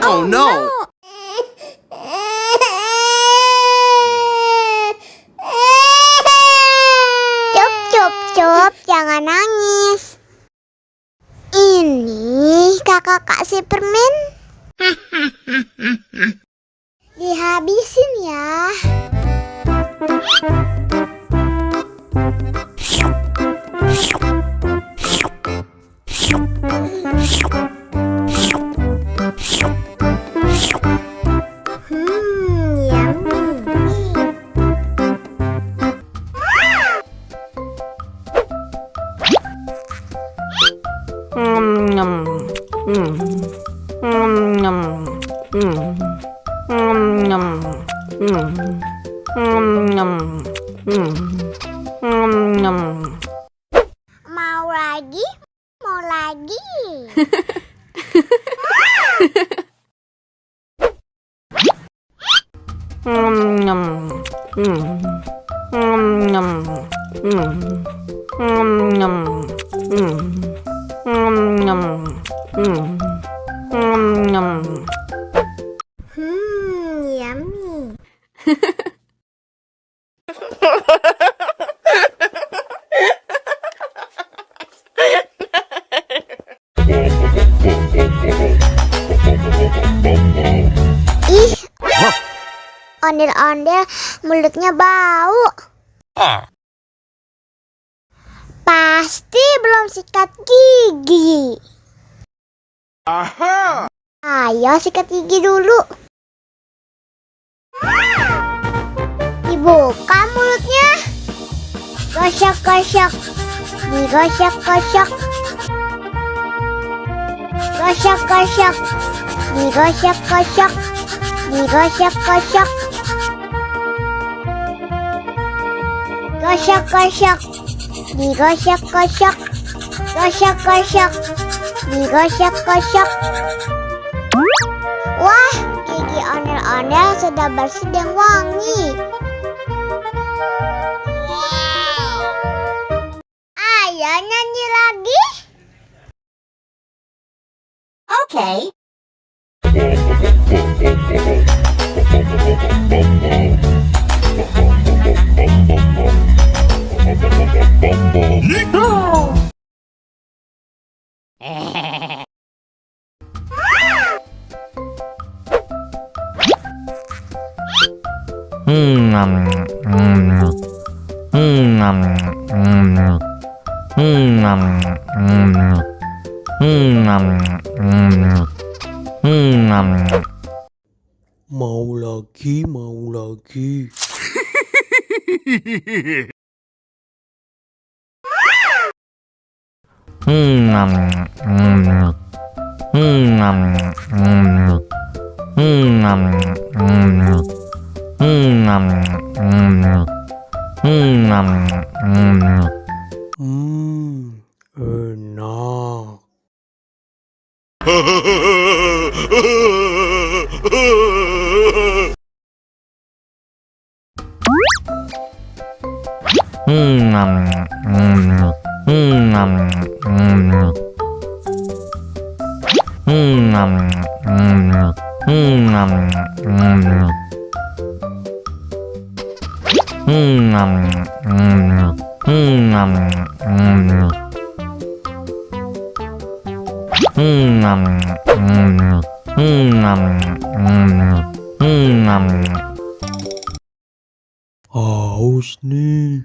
Oh no! Cup, jangan nangis. Ini kakak kasih permen. Dihabisin ya. Mau lagi? Mau lagi? Yummy. Ih, ondel-ondel mulutnya bau. Pasti belum sikat gigi. Aha! Ayo sikat gigi dulu. Dibuka mulutnya. Gosok-gosok. Digosok-gosok. Gosok-gosok. Digosok-gosok. Digosok-gosok. Gosok-gosok. Digosok-gosok. Gosok-gosok. Digosok-gosok. Wah, gigi ondel-ondel sudah bersih dan wangi. Ayo nyanyi lagi. Okay. Mau lagi, mau lagi. Enak. Haus nih.